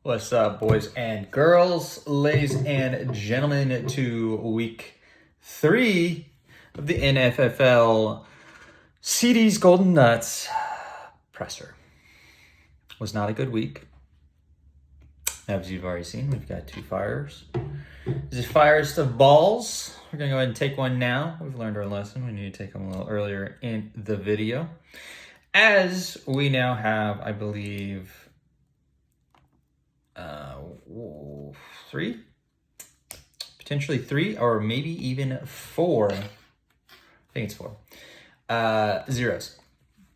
What's up, boys and girls, ladies and gentlemen, to week 3 of the Nffl Ceedeez Golden Nuts presser. Was not a good week. As you've already seen, we've got 2 fires. This is firest of balls. We're going to go ahead and take one now. We've learned our lesson. We need to take them a little earlier in the video. As we now have, I believe, 3, potentially 3, or maybe even 4. I think it's 4 zeros.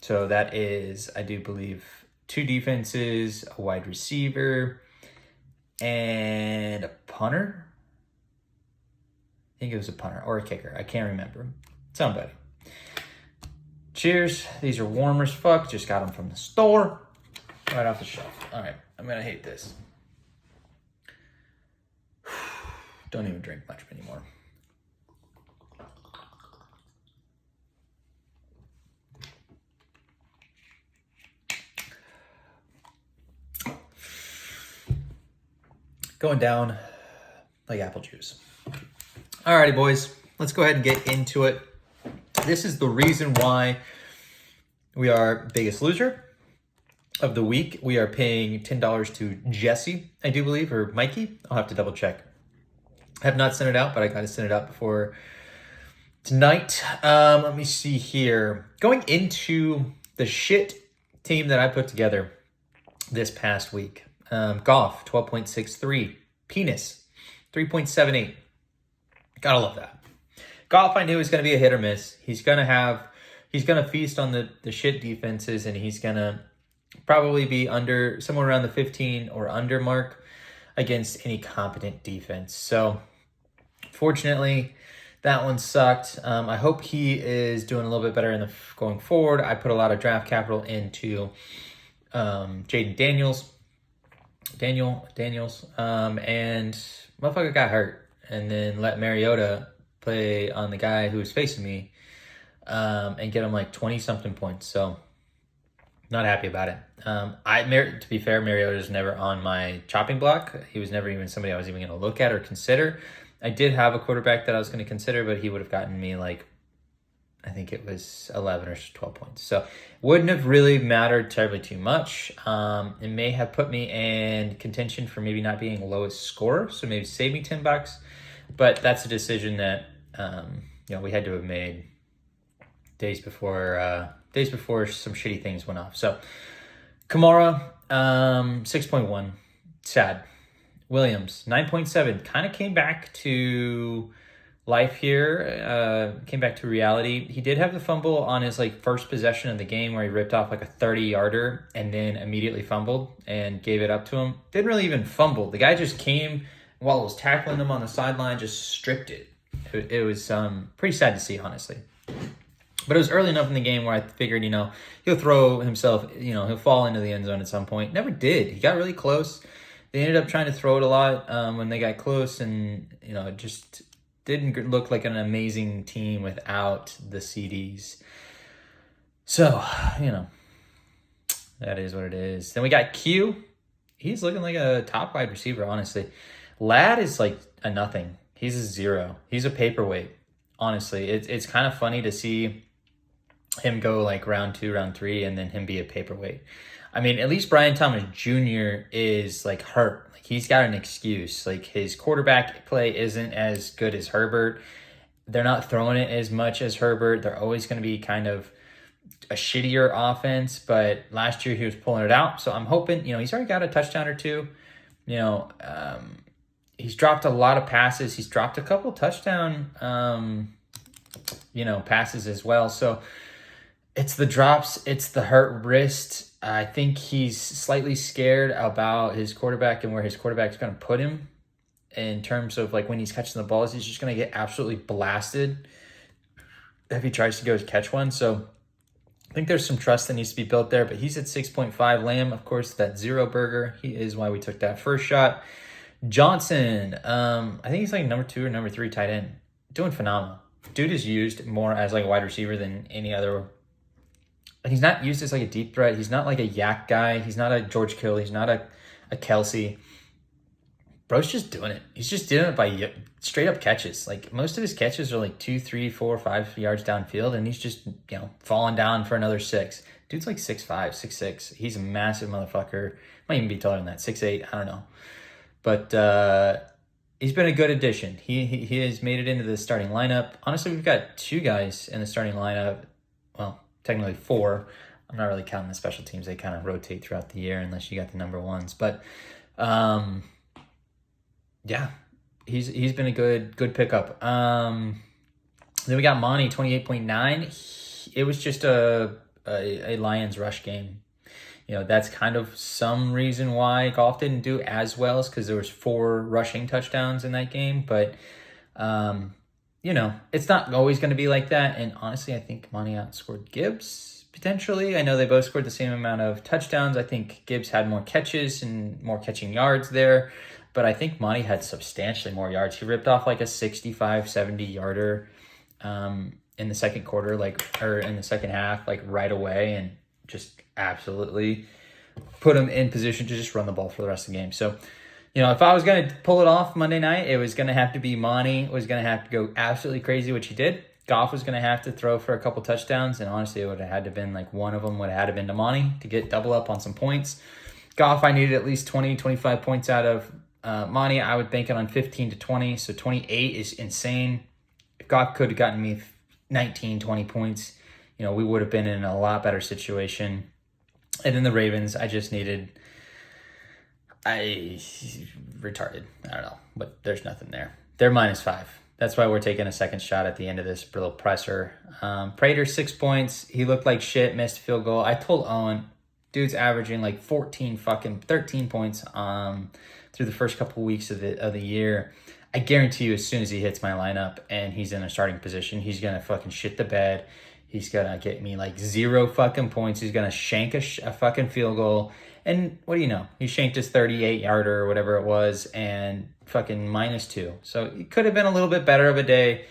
So that is, I do believe, 2 defenses, a wide receiver, and a punter. I think it was a punter or a kicker. I can't remember. Somebody. Cheers. These are warm as fuck. Just got them from the store. Right off the shelf. All right. I'm going to hate this. Don't even drink much anymore. Going down like apple juice. Alrighty, boys. Let's go ahead and get into it. This is the reason why we are biggest loser of the week. We are paying $10 to Jesse, I do believe, or Mikey. I'll have to double check. I have not sent it out, but I got to send it out before tonight. Let me see here. Going into the shit team that I put together this past week. Goff, 12.63. Penix, 3.78. Gotta love that. Goff, I knew was going to be a hit or miss. He's going to feast on the shit defenses, and he's going to probably be under, somewhere around the 15 or under mark against any competent defense. So, fortunately, that one sucked. I hope he is doing a little bit better in the going forward. I put a lot of draft capital into Jaden Daniels, and motherfucker got hurt, and then let Mariota play on the guy who was facing me, and get him like 20-something points. So, not happy about it. To be fair, Mariota is never on my chopping block. He was never even somebody I was even going to look at or consider. I did have a quarterback that I was going to consider, but he would have gotten me like, I think it was 11 or 12 points. So wouldn't have really mattered terribly too much. It may have put me in contention for maybe not being lowest scorer, so maybe save me $10. But that's a decision that we had to have made days before some shitty things went off. So Kamara, 6.1, sad. Williams, 9.7, kind of came back to life here, came back to reality. He did have the fumble on his first possession of the game where he ripped off like a 30-yarder and then immediately fumbled and gave it up to him. Didn't really even fumble. The guy just came while I was tackling him on the sideline, just stripped it. It was pretty sad to see, honestly. But it was early enough in the game where I figured, he'll throw himself, he'll fall into the end zone at some point. Never did. He got really close. They ended up trying to throw it a lot when they got close, and, it just didn't look like an amazing team without the Ceedeez. So, that is what it is. Then we got Q. He's looking like a top wide receiver, honestly. Lad is like a nothing. He's a 0. He's a paperweight, honestly. It's kind of funny to see him go like round 2, round 3, and then him be a paperweight. I mean, at least Brian Thomas Jr. is like hurt. Like he's got an excuse. Like his quarterback play isn't as good as Herbert. They're not throwing it as much as Herbert. They're always going to be kind of a shittier offense. But last year he was pulling it out. So I'm hoping, he's already got a touchdown or 2. He's dropped a lot of passes. He's dropped a couple touchdown, passes as well. So it's the drops. It's the hurt wrist. I think he's slightly scared about his quarterback and where his quarterback's going to put him in terms of when he's catching the balls. He's just going to get absolutely blasted if he tries to go to catch one. So I think there's some trust that needs to be built there. But he's at 6.5. Lamb, of course, that 0 burger. He is why we took that first shot. Johnson, I think he's number 2 or number 3 tight end. Doing phenomenal. Dude is used more as a wide receiver than any other. He's not used as a deep threat. He's not like a yak guy. He's not a George Kittle. He's not a a Kelsey. Bro's just doing it. He's just doing it by straight up catches. Like, most of his catches are like 2, 3, 4, 5 yards downfield, and he's just, falling down for another 6. Dude's like 6'5", 6'6". He's a massive motherfucker. Might even be taller than that, 6'8". I don't know. But he's been a good addition. He has made it into the starting lineup. Honestly, we've got 2 guys in the starting lineup. Well, technically 4. I'm not really counting the special teams. They kind of rotate throughout the year unless you got the number ones. But yeah, he's been a good pickup. Then we got Monty, 28.9. It was just a Lions rush game. That's kind of some reason why Goff didn't do as well, is because there was 4 rushing touchdowns in that game. But it's not always going to be like that. And honestly, I think Monty outscored Gibbs potentially. I know they both scored the same amount of touchdowns. I think Gibbs had more catches and more catching yards there. But I think Monty had substantially more yards. He ripped off like a 65, 70 yarder in the second quarter, or in the second half, right away, and just absolutely put him in position to just run the ball for the rest of the game. So, if I was going to pull it off Monday night, it was going to have to be Monty. It was going to have to go absolutely crazy, which he did. Goff was going to have to throw for a couple touchdowns, and honestly, it would have had to been one of them would have had to been to Monty to get double up on some points. Goff, I needed at least 20, 25 points out of Monty. I would bank it on 15 to 20, so 28 is insane. If Goff could have gotten me 19, 20 points, we would have been in a lot better situation. And then the Ravens, I just needed... retarded. I don't know, but there's nothing there. They're -5. That's why we're taking a second shot at the end of this little presser. Prater, 6 points. He looked like shit, missed field goal. I told Owen, dude's averaging 13 points through the first couple weeks of the year. I guarantee you, as soon as he hits my lineup and he's in a starting position, he's gonna fucking shit the bed. He's gonna get me 0 fucking points. He's gonna shank a fucking field goal. And what do you know? He shanked his 38-yarder or whatever it was and fucking -2. So it could have been a little bit better of a day.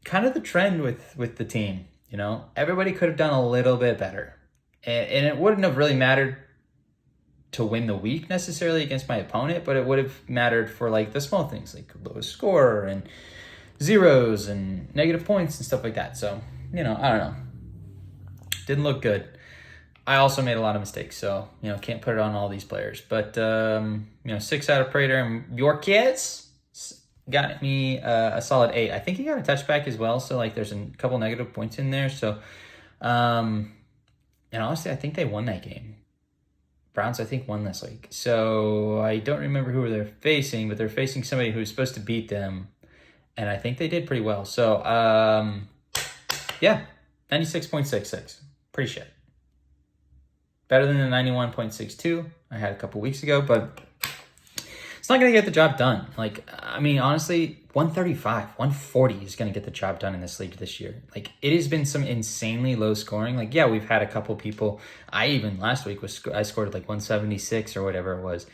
Kind of the trend with the team, Everybody could have done a little bit better. And it wouldn't have really mattered to win the week necessarily against my opponent, but it would have mattered for the small things, lowest score and zeros and negative points and stuff like that. So, I don't know. Didn't look good. I also made a lot of mistakes, so, can't put it on all these players. But, 6 out of Prater, and your kids got me a solid 8. I think he got a touchback as well, so, there's a couple negative points in there. So, and honestly, I think they won that game. Browns, I think, won this week. So, I don't remember who they're facing, but they're facing somebody who's supposed to beat them, and I think they did pretty well. So, yeah, 96.66. Pretty shit. Better than the 91.62 I had a couple weeks ago, but it's not going to get the job done. Honestly, 135, 140 is going to get the job done in this league this year. It has been some insanely low scoring. Yeah, we've had a couple people. Last week, I scored 176 or whatever it was.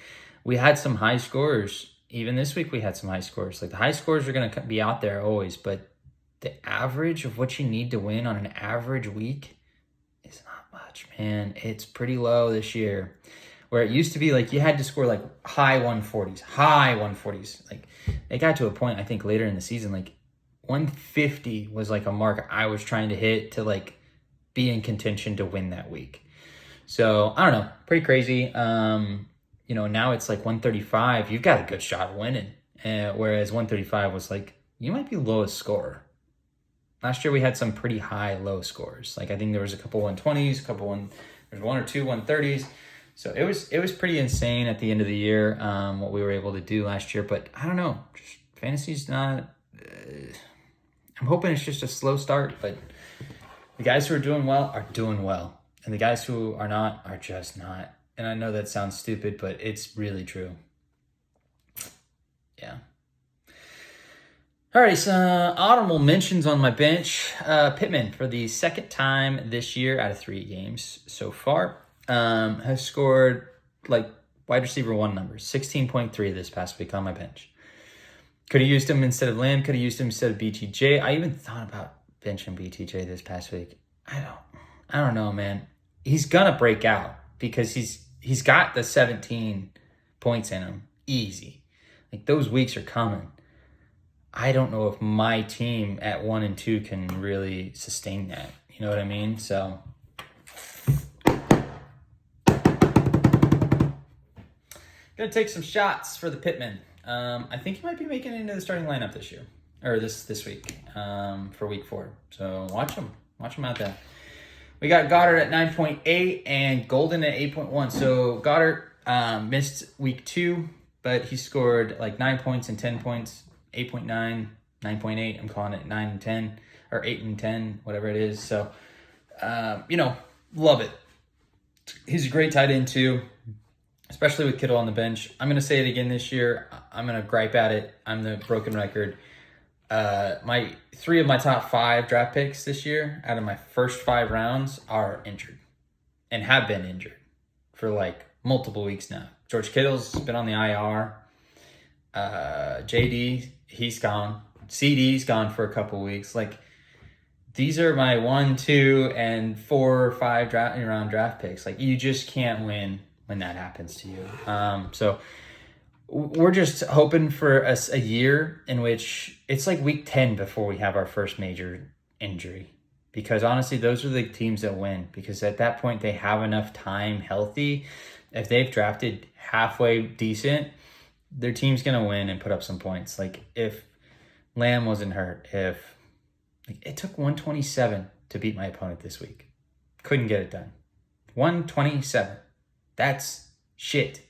We had some high scorers. Even this week, we had some high scores. The high scores are going to be out there always, but the average of what you need to win on an average week is not much, man. It's pretty low this year. Where it used to be you had to score high 140s. It got to a point, I think, later in the season, 150 was a mark I was trying to hit to be in contention to win that week. So I don't know, pretty crazy. Now it's 135. You've got a good shot of winning. Whereas 135 was you might be lowest scorer. Last year we had some pretty high low scores. I think there was a couple 120s, there's 1 or 2 130s. So it was pretty insane at the end of the year, what we were able to do last year. But I don't know, just fantasy's not. I'm hoping it's just a slow start. But the guys who are doing well are doing well, and the guys who are not are just not. And I know that sounds stupid, but it's really true. Yeah. All right, so honorable mentions on my bench. Pittman, for the second time this year out of 3 games so far, has scored wide receiver 1 numbers, 16.3 this past week on my bench. Could have used him instead of Lamb, could have used him instead of BTJ. I even thought about benching BTJ this past week. I don't know, man. He's gonna break out because he's he's got the 17 points in him. Easy. Like, those weeks are coming. I don't know if my team at 1 and 2 can really sustain that. You know what I mean? So gonna take some shots for the Pittman. I think he might be making it into the starting lineup this year, or this week, for week 4. So watch him out there. We got Goddard at 9.8 and Golden at 8.1. So Goddard missed week 2, but he scored like 9 points and 10 points, 8.9, 9.8. I'm calling it 9 and 10, or 8 and 10, whatever it is. So, love it. He's a great tight end too, especially with Kittle on the bench. I'm going to say it again this year. I'm going to gripe at it. I'm the broken record. My 3 of my top 5 draft picks this year out of my first 5 rounds are injured and have been injured for like multiple weeks now. George Kittle's been on the IR. JD, he's gone. Ceedeez gone for a couple weeks. Like, these are my 1, 2, and 4 or 5 round draft picks. Like, you just can't win when that happens to you. So we're just hoping for a year in which it's like week 10 before we have our first major injury. Because honestly, those are the teams that win. Because at that point, they have enough time healthy. If they've drafted halfway decent, their team's going to win and put up some points. Like, if Lamb wasn't hurt, it took 127 to beat my opponent this week. Couldn't get it done. 127. That's shit.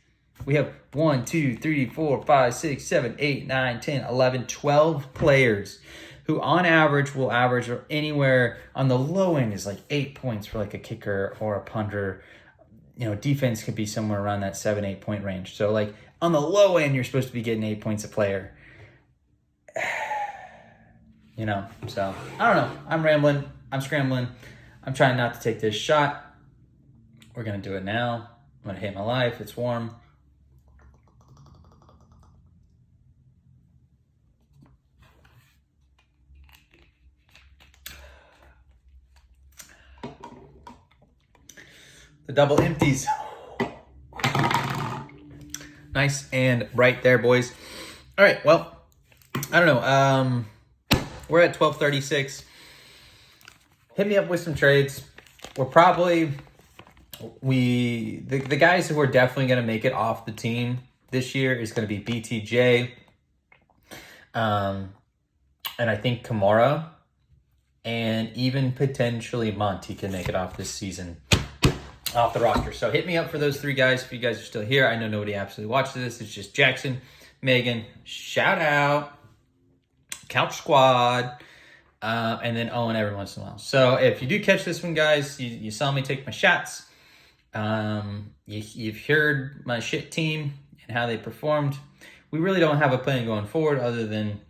We have 1, 2, 3, 4, 5, 6, 7, 8, 9, 10, 11, 12 players who on average will average anywhere on the low end is like 8 points for like a kicker or a punter. Defense could be somewhere around that 7, 8 point range. So like on the low end, you're supposed to be getting 8 points a player. So I don't know. I'm rambling. I'm scrambling. I'm trying not to take this shot. We're going to do it now. I'm going to hate my life. It's warm. The double empties. Nice and bright there, boys. All right, well, I don't know. We're at 12:36. Hit me up with some trades. We're probably the guys who are definitely going to make it off the team this year is going to be BTJ, and I think Kamara, and even potentially Monty can make it off this season, off the roster. So hit me up for those 3 guys if you guys are still here. I know nobody absolutely watches this. It's just Jackson, Megan, shout out, Couch Squad, and then Owen every once in a while. So if you do catch this one, guys, you saw me take my shots. You've heard my shit team and how they performed. We really don't have a plan going forward other than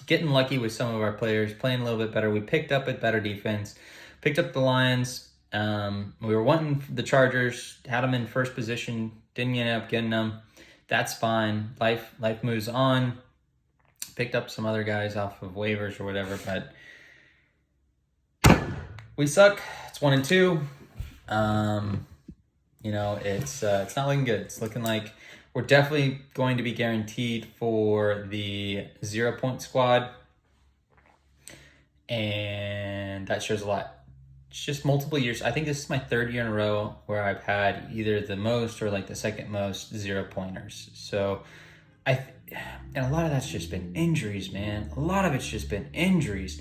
getting lucky with some of our players, playing a little bit better. We picked up a better defense, picked up the Lions. We were wanting the Chargers, had them in first position, didn't end up getting them. That's fine. Life moves on. Picked up some other guys off of waivers or whatever, but we suck. It's 1 and 2. It's not looking good. It's looking like we're definitely going to be guaranteed for the 0 point squad, and that shows a lot. It's just multiple years. I think this is my 3rd year in a row where I've had either the most or like the second most 0 pointers. So and a lot of that's just been injuries, man. A lot of it's just been injuries.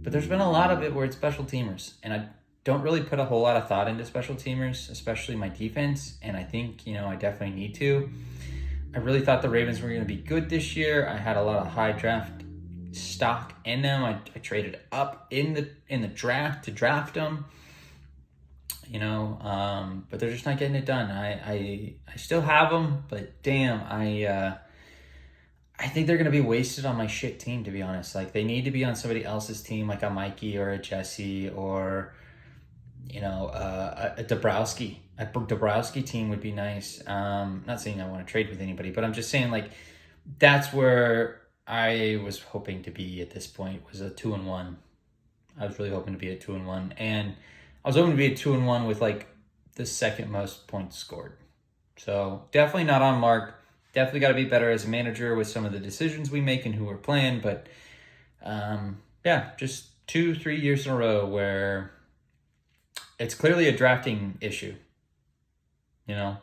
But there's been a lot of it where it's special teamers. And I don't really put a whole lot of thought into special teamers, especially my defense. And I think, I definitely need to. I really thought the Ravens were going to be good this year. I had a lot of high draft stock in them. I traded up in the draft to draft them. But they're just not getting it done. I still have them, but damn, I think they're going to be wasted on my shit team, to be honest. Like, they need to be on somebody else's team, like a Mikey or a Jesse or, a Dabrowski. A Dabrowski team would be nice. Not saying I want to trade with anybody, but I'm just saying, like, that's where I was hoping to be at this point, was a 2-1. I was really hoping to be at 2-1. And I was hoping to be at 2-1 with, like, the second most points scored. So definitely not on mark. Definitely got to be better as a manager with some of the decisions we make and who we're playing. But yeah, just 2-3 years in a row where it's clearly a drafting issue. You know,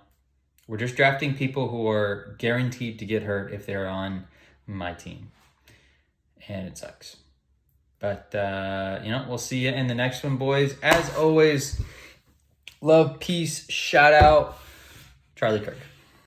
we're just drafting people who are guaranteed to get hurt if they're on my team. And it sucks. But, we'll see you in the next one, boys. As always, love, peace, shout out, Charlie Kirk.